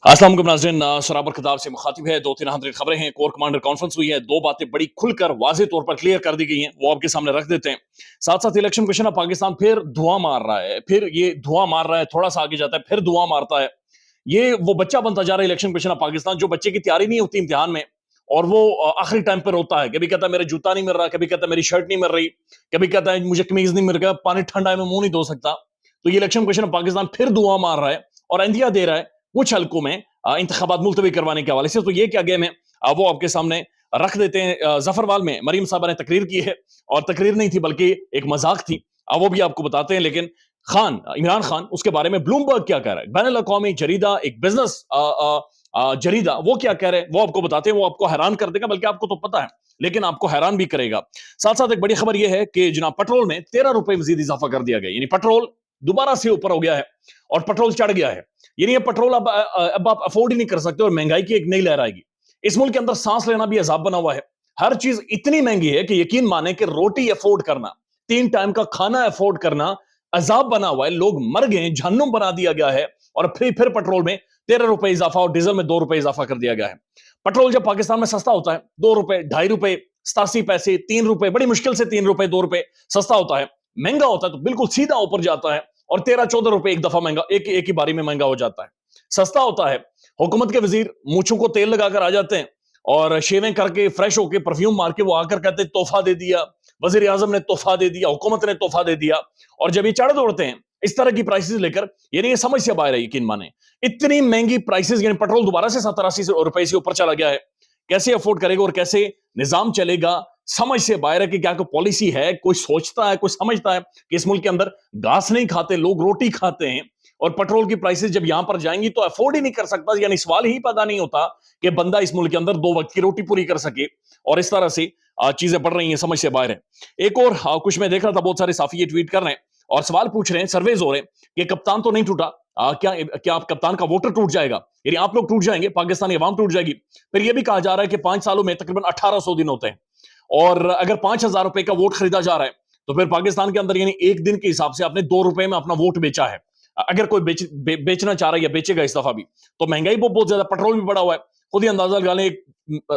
अस्सलाम वालेकुम नाज़रीन, सराबर खिताब से मुखातिब है। दो तीन अहम खबरें हैं। कोर कमांडर कॉन्फ्रेंस हुई है, दो बातें बड़ी खुलकर वाज़े तौर पर क्लियर कर दी गई हैं, वो आपके सामने रख देते हैं। साथ साथ इलेक्शन कमीशन ऑफ पाकिस्तान फिर धुआं मार रहा है, फिर ये धुआं मार रहा है, थोड़ा सा आगे जाता है, फिर धुआं मारता है। ये वो बच्चा बनता जा रहा है इलेक्शन कमीशन ऑफ पाकिस्तान, जो बच्चे की तैयारी नहीं होती इम्तिहान में, और वो आखिरी टाइम पर रोता है। कभी कहता है मेरा जूता नहीं मिल रहा, कभी कहता है मेरी शर्ट नहीं मिल रही, कभी कहता है मुझे कमीज नहीं मिल रहा, पानी ठंडा है मैं मुंह नहीं धो सकता। तो ये इलेक्शन कमीशन ऑफ पाकिस्तान फिर धुआं मार रहा है और अंदिया दे रहा है कुछ हलकों में इंतखाबात मुलतवी करवाने के हवाले से। तो ये क्या गेम है वो आपके सामने रख देते हैं। जफरवाल में मरीम साहबा ने तकरीर की है, और तकरीर नहीं थी बल्कि एक मजाक थी, वो भी आपको बताते हैं। लेकिन इमरान खान उसके बारे में ब्लूमबर्ग क्या कह रहा है, बैनुल अक़वामी जरीदा, एक बिजनेस जरीदा, वो क्या कह रहे हैं वो आपको बताते हैं। वो आपको हैरान कर देगा, बल्कि आपको तो पता है लेकिन आपको हैरान भी करेगा। साथ साथ एक बड़ी खबर यह है कि जनाब पेट्रोल में 13 रुपए मजीद इजाफा कर दिया गया, यानी पेट्रोल दोबारा से ऊपर हो गया है और पेट्रोल चढ़ गया है। यानी ये पेट्रोल अब आप अफोर्ड ही नहीं कर सकते और महंगाई की एक नई लहर आएगी। इस मुल्क के अंदर सांस लेना भी अजाब बना हुआ है। हर चीज इतनी महंगी है कि यकीन माने कि रोटी अफोर्ड करना, 3 टाइम का खाना अफोर्ड करना अजाब बना हुआ है। लोग मर गए, जहन्नुम बना दिया गया है। और फिर पेट्रोल में 13 रुपए इजाफा और डीजल में 2 रुपए इजाफा कर दिया गया है। पेट्रोल जब पाकिस्तान में सस्ता होता है 2 रुपए, 2.5 रुपए, 87 पैसे, 3 रुपए, बड़ी मुश्किल से 3 रुपए 2 रुपए सस्ता होता है। महंगा होता है तो बिल्कुल सीधा ऊपर जाता है और 13-14 रुपए एक दफा महंगा, एक ही बारी में महंगा हो जाता है। सस्ता होता है, हुकूमत के वजीर मूंछों को तेल लगाकर आ जाते हैं और शेवें करके फ्रेश होके परफ्यूम मार के वो आकर कहते हैं तोहफा दे दिया, वजीर आजम ने तोहफा दे दिया, हुकूमत ने तोहफा दे दिया। और जब ये चढ़ दौड़ते हैं इस तरह की प्राइसेस लेकर, यानी ये समझ से बाहर है यकीन माने। इतनी महंगी प्राइसेस, यानी पेट्रोल दोबारा से 70-80 रुपए से ऊपर चला गया है। कैसे अफोर्ड करेगा और कैसे निजाम चलेगा, समझ से बाहर है कि क्या कोई पॉलिसी है, कोई सोचता है, कोई समझता है कि इस मुल्क के अंदर घास नहीं खाते लोग, रोटी खाते हैं। और पेट्रोल की प्राइसेस जब यहां पर जाएंगी तो अफोर्ड ही नहीं कर सकता, यानी सवाल ही पैदा नहीं होता कि बंदा इस मुल्क के अंदर 2 वक्त की रोटी पूरी कर सके। और इस तरह से चीजें बढ़ रही हैं, समझ से बाहर है। एक और कुछ मैं देख रहा था, बहुत सारे साफी ये ट्वीट कर रहे हैं और सवाल पूछ रहे हैं, सर्वेज हो रहे हैं कि कप्तान तो नहीं टूटा, क्या क्या आप कप्तान का वोटर टूट जाएगा, यानी आप लोग टूट जाएंगे, पाकिस्तानी अवाम टूट जाएगी। फिर यह भी कहा जा रहा है कि 5 सालों में तकरीबन 1800 दिन होते हैं, और अगर 5000 रुपए का वोट खरीदा जा रहा है तो फिर पाकिस्तान के अंदर यानी एक दिन के हिसाब से आपने 2 रुपए में अपना वोट बेचा है। अगर कोई बेचना चाह रहा है या बेचेगा इस दफा भी, तो महंगाई बहुत ज्यादा, पेट्रोल भी बढ़ा हुआ है। खुद ही अंदाजा लगा लें,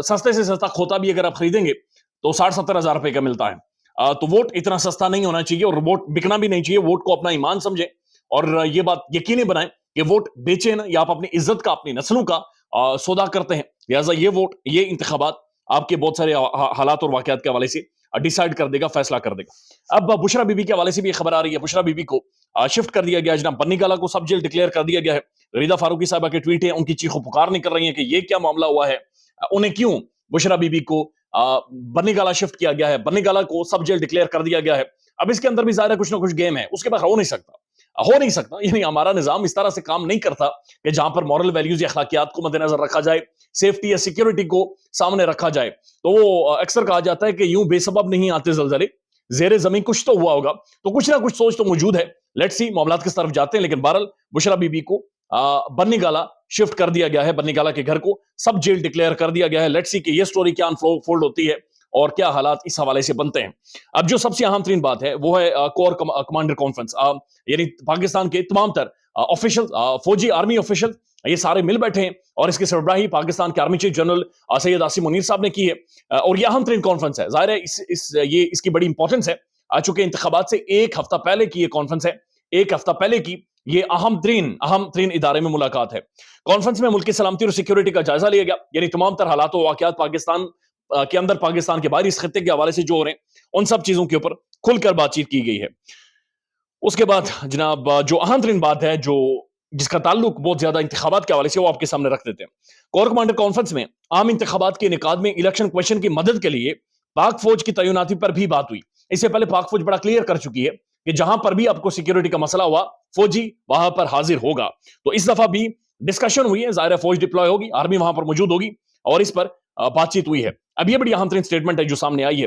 सस्ते से सस्ता खोता भी अगर आप खरीदेंगे तो 60-70 हजार रुपए का मिलता है। तो वोट इतना सस्ता नहीं होना चाहिए और वोट बिकना भी नहीं चाहिए। वोट को अपना ईमान समझे और ये बात यकीनी बनाएं कि वोट बेचे ना, या आप अपनी इज्जत का, अपनी नस्लों का सौदा करते हैं। लिहाजा ये वोट, ये इंतखाबात आपके बहुत सारे हालात और वाकयात के हवाले से डिसाइड कर देगा, फैसला कर देगा। अब बुशरा बीबी के हवाले से भी खबर आ रही है। बुशरा बीबी को शिफ्ट कर दिया गया, जनाब बन्नी गाला को सब जेल डिक्लेयर कर दिया गया है। रीदा फारूकी साहबा के ट्वीट है, उनकी चीखों पुकार निकल रही है कि ये क्या मामला हुआ है, उन्हें क्यों बुशरा बीबी को बन्नी गाला शिफ्ट किया गया है, बन्नी गाला को सब जेल डिक्लेयर कर दिया गया है। अब इसके अंदर भी ज़ाहिर है कुछ ना कुछ गेम है, उसके बाद हो नहीं सकता। यानी हमारा निजाम इस तरह से काम नहीं करता कि जहां पर मॉरल वैल्यूज या अखलाकियात को मद्देनजर रखा जाए, सेफ्टी या सिक्योरिटी को सामने रखा जाए। तो वो अक्सर कहा जाता है कि यूं बेसबब नहीं आते जलजले, जेर जमीन कुछ तो हुआ होगा। तो कुछ ना कुछ सोच तो मौजूद है। लेट्स सी मामलात किस तरफ जाते हैं। लेकिन बहरहाल बुशरा बीबी को बन्नी गाला शिफ्ट कर दिया गया है, बन्नी गाला के घर को सब जेल डिक्लेयर कर दिया गया है। लेट्स सी कि ये स्टोरी क्या अनफोल्ड होती है और क्या हालात इस हवाले से बनते हैं। अब जो सबसे अहम तरीन बात है वो है कोर कमांडर कॉन्फ्रेंस, यानी पाकिस्तान के तमाम तर ऑफिशियल, फौजी आर्मी ऑफिशियल, ये सारे मिल बैठे हैं और इसकी सरबराही पाकिस्तान के army chief general Syed Asim Munir साहब ने की है। और ये अहम तरीन कॉन्फ्रेंस है। जाहिर है ये इसकी बड़ी इंपॉर्टेंस है। चूंकि इंतखाबात से एक हफ्ता पहले की ये कॉन्फ्रेंस है, एक हफ्ता पहले की ये अहम तरीन इदारे में मुलाकात है। कॉन्फ्रेंस में मुल्क की सलामती और सिक्योरिटी का जायजा लिया गया, यानी तमाम तर हालात और वाकयात पाकिस्तान के अंदर, पाकिस्तान के बाहर, इस खत्ते के हवाले से जो हो रहे हैं, उन सब चीजों के ऊपर खुलकर बातचीत की गई है। उसके बाद जनाब जो अहम तरीन बात है, जो जिसका ताल्लुक बहुत ज्यादा इंतखाबात के हवाले से, वो आपके सामने रख देते हैं। कोर कमांडर कॉन्फ्रेंस में आम इंतखाबात के इनेकाद में इलेक्शन कमीशन की मदद के लिए पाक फौज की तैनाती पर भी बात हुई। इससे पहले पाक फौज बड़ा क्लियर कर चुकी है कि जहां पर भी आपको सिक्योरिटी का मसला हुआ, फौजी वहां पर हाजिर होगा। तो इस दफा भी डिस्कशन हुई है, जाहिर है फौज डिप्लॉय होगी, आर्मी वहां पर मौजूद होगी और इस पर बातचीत हुई है। अब यह बड़ी अहम तरीन स्टेटमेंट है जो सामने आई है।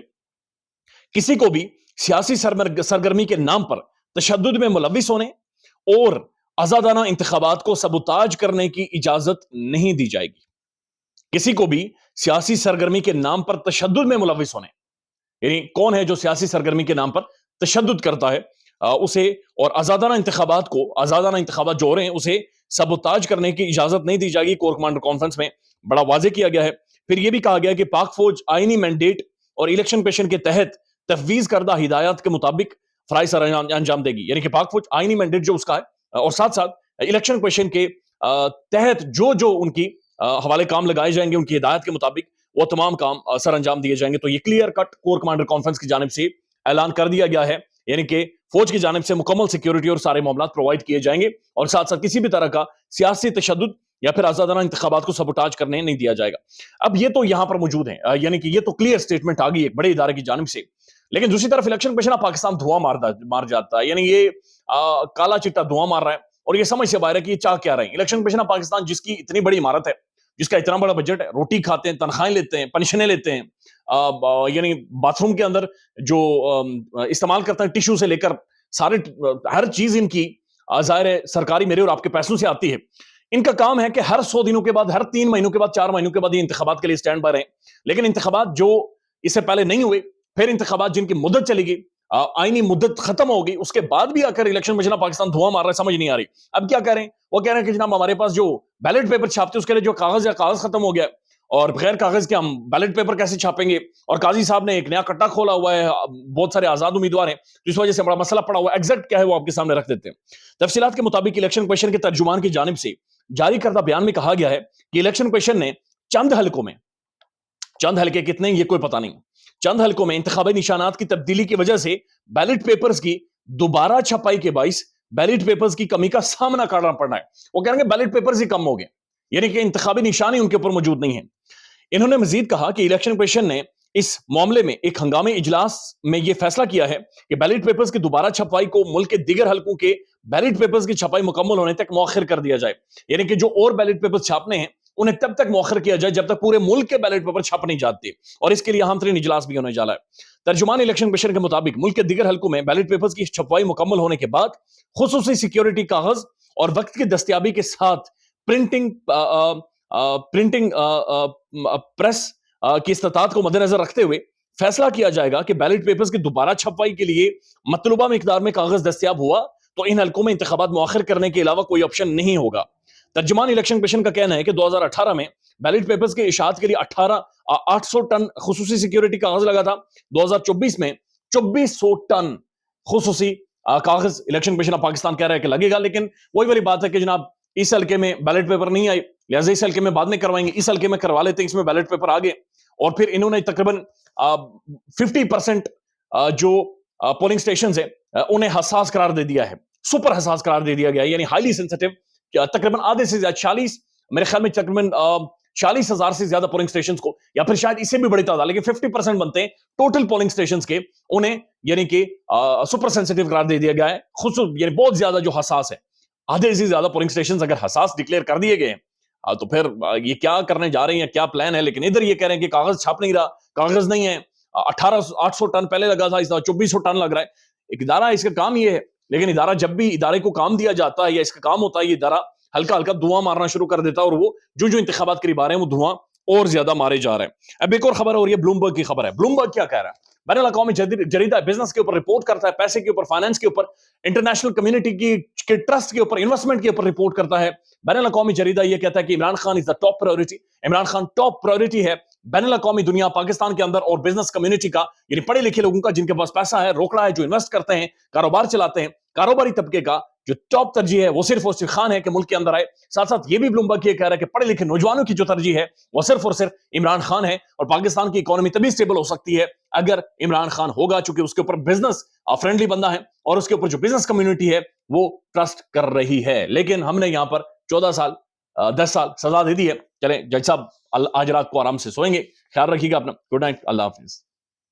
किसी को भी सियासी सरगर्मी के नाम पर तशद्दुद में मुलविस होने और आजादाना इंतखाबात को सबुताज करने की इजाजत नहीं दी जाएगी। किसी को भी सियासी सरगर्मी के नाम पर तशद्दुद में मुलविस होने, यानी कौन है जो सियासी सरगर्मी के नाम पर तशद्दुद करता है, उसे, और आजादाना इंतखाबात जो हो रहे हैं उसे सबोताज करने की इजाजत नहीं दी जाएगी, कोर कमांडर कॉन्फ्रेंस में बड़ा वाजे किया गया है। फिर यह भी कहा गया कि पाक फौज आईनी मैंडेट और इलेक्शन कमीशन के तहत तफवीज करदा हिदायत के मुताबिक फराइज अंजाम देगी, यानी कि पाक फौज आईनी मैंडेट जो उसका है और साथ साथ इलेक्शन कमीशन के तहत जो जो उनकी हवाले काम लगाए जाएंगे उनकी हिदायत के मुताबिक वो तमाम काम सर अंजाम दिए जाएंगे। तो ये clear cut core commander conference की जानिब से ऐलान कर दिया गया है, यानी कि फौज की जानिब से मुकम्मल सिक्योरिटी और सारे मामला प्रोवाइड किए जाएंगे और साथ साथ किसी भी तरह का सियासी तशद्दुद या फिर आजादाना इंतखाबात को सबोटाज करने नहीं दिया जाएगा। अब ये तो यहां पर मौजूद है, यानी कि ये तो क्लियर स्टेटमेंट आ गई एक बड़े इदारे की जानिब से। लेकिन दूसरी तरफ इलेक्शन कमीशन पाकिस्तान धुआं मार जाता है, यानी ये काला चिट्टा धुआं मार रहा है और ये समझ से बाहर है कि ये चाह क्या रहे हैं। इलेक्शन कमीशन पाकिस्तान जिसकी इतनी बड़ी इमारत है, जिसका इतना बड़ा बजट है, रोटी खाते हैं, तनख्वाहें लेते हैं, पेंशनें लेते हैं, यानी बाथरूम के अंदर जो इस्तेमाल करते हैं टिश्यू से लेकर सारे हर चीज इनकी जाहिर है सरकारी मेरे और आपके पैसों से आती है। इनका काम है कि हर 100 दिनों के बाद, हर 3 महीनों के बाद, 4 महीनों के बाद ये इंतखाबात के लिए स्टैंड बाय रहें। लेकिन इंतखाबात जो इससे पहले नहीं हुए, फिर इंतखाबात जिनकी मुद्दत चली गई, आईनी मुद्दत खत्म हो गई, उसके बाद भी आकर इलेक्शन कमीशन पाकिस्तान धुआं मार रहा है, समझ नहीं आ रही। अब क्या कह रहे हैं? वो कह रहे हैं कि जनाब हमारे पास जो बैलेट पेपर छापते उसके लिए जो कागज है, कागज खत्म हो गया और बगैर कागज के हम बैलेट पेपर कैसे छापेंगे? और काजी साहब ने एक नया कट्टा खोला हुआ है, बहुत सारे आजाद उम्मीदवार हैं, तो इस वजह से बड़ा मसला पड़ा हुआ है। एग्जैक्ट क्या है वो आपके सामने रख देते हैं। तफसीलात के मुताबिक इलेक्शन कमीशन के तर्जुमान की जानिब से जारी करदा बयान में कहा गया है कि इलेक्शन कमीशन ने चंद हलकों में, चंद हलके कितने ये कोई पता नहीं, चंद हलकों में इंतखाबी निशानात की तब्दीली की वजह से बैलेट पेपर्स की दोबारा छपाई के बाइस बैलेट पेपर्स की कमी का सामना करना पड़ना है। वो कह रहे हैं बैलेट पेपर्स ही कम हो गए, यानी कि इंतखाबी निशान ही उनके ऊपर मौजूद नहीं है। इन्होंने मजीद कहा कि इलेक्शन कमीशन ने इस मामले में एक हंगामी इजलास में यह फैसला किया है कि बैलेट पेपर्स की दोबारा छपाई को मुल्क के दीगर हलकों के बैलेट पेपर्स की छपाई मुकम्मल होने तक मौखर कर दिया जाए, यानी कि जो और बैलेट पेपर्स छापने हैं उन्हें तब तक मौखर किया जाए जब तक पूरे मुल्क के बैलेट पेपर छप नहीं जाते, और इसके लिए अहम तरीन इजलास भी होने जा रहा है। तर्जुमान इलेक्शन कमीशन के मुताबिक मुल्क के दीगर हलकों में बैलेट पेपर्स की छपाई मुकम्मल होने के बाद खुसूसी सिक्योरिटी कागज और वक्त की दस्तयाबी के साथ प्रिंटिंग प्रेस की इस्तात को मद्देनजर रखते हुए फैसला किया जाएगा कि बैलेट पेपर्स की दोबारा छपाई के लिए मतलूबा मिकदार में कागज दस्तयाब हुआ तो इन हलकों में इंतखाबात मुआखिर करने के अलावा कोई ऑप्शन नहीं होगा। तर्जुमान इलेक्शन कमीशन का कहना है कि 2018 में बैलेट पेपर्स के इशात के लिए 800 टन खुसूसी सिक्योरिटी कागज लगा था। 2024 में 2400 टन खुसूसी कागज इलेक्शन कमीशन पाकिस्तान कह रहा है कि लगेगा। लेकिन वही वाली बात है कि जनाब इस हल्के में बैलेट पेपर नहीं आए, लिहाजा इस हल्के में बाद में करवाएंगे, इस हल्के में करवा लेते हैं, इसमें बैलेट पेपर आ गए। और फिर इन्होंने तकरीबन 50% जो पोलिंग स्टेशन है उन्हें हसास करार दे दिया है, सुपर हसास करार दे दिया गया है, यानी हाईली सेंसिटिव। तकरीबन आधे से ज्यादा 40, मेरे ख्याल में तकरीबन 40,000 से ज्यादा पोलिंग स्टेशन को, या फिर शायद इससे भी बड़ी तादाद, लेकिन 50% बनते हैं टोटल पोलिंग स्टेशन के, उन्हें यानी कि सुपर सेंसिटिव करार दे दिया गया है, यानी बहुत ज्यादा जो हसास है। आधे से ज्यादा पोलिंग स्टेशन अगर हसास डिक्लेयर कर दिए गए तो फिर ये क्या करने जा रहे हैं, क्या प्लान है। लेकिन इधर ये कह रहे हैं कि कागज छाप नहीं रहा, कागज नहीं है, 800 टन पहले लगा था, इस 2400 टन लग रहा है। एक इदारा है, इसका काम ये है, लेकिन इदारा जब भी इदारे को काम दिया जाता है या इसका काम होता है, ये इदारा हल्का हल्का धुआं मारना शुरू कर देता है और वो जो जो इंतखाबात करीब आ रहे हैं वो धुआं और ज्यादा मारे जा रहे हैं। अब एक और खबर हो रही है, ब्लूमबर्ग की खबर है। ब्लूमबर्ग क्या कह रहा है? बैनुल अक़वामी जरीदा बिजनेस के ऊपर रिपोर्ट करता है, पैसे के ऊपर, फाइनेंस के ऊपर, इंटरनेशनल कम्युनिटी के ट्रस्ट के ऊपर, इन्वेस्टमेंट के ऊपर रिपोर्ट करता है। बैनुल अक़वामी जरीदा ये कहता है कि Imran Khan is the top priority. Imran Khan top priority है बैनुल अक़वामी दुनिया, पाकिस्तान के अंदर और बिजनेस कम्युनिटी का, यानी पढ़े लिखे लोगों का, जिनके पास पैसा है, रोकड़ा है, जो इन्वेस्ट करते हैं, कारोबार चलाते हैं, कारोबारी तबके का जो टॉप तरजीह है वो सिर्फ और सिर्फ खान है कि मुल्क के अंदर आए। साथ साथ ये भी ब्लूमबर्ग ये कह रहा है कि पढ़े लिखे नौजवानों की जो तरजीह है वो सिर्फ और सिर्फ इमरान खान है, और पाकिस्तान की इकोनॉमी तभी स्टेबल हो सकती है अगर इमरान खान होगा, चूंकि उसके ऊपर बिजनेस फ्रेंडली बंदा है और उसके ऊपर जो बिजनेस कम्युनिटी है वो ट्रस्ट कर रही है। लेकिन हमने यहां पर 14 साल 10 साल सजा दे दी है। चलें जज साहब, आज रात को आराम से सोएंगे, ख्याल रखिएगा अपना। गुड नाइट, अल्लाह हाफिज।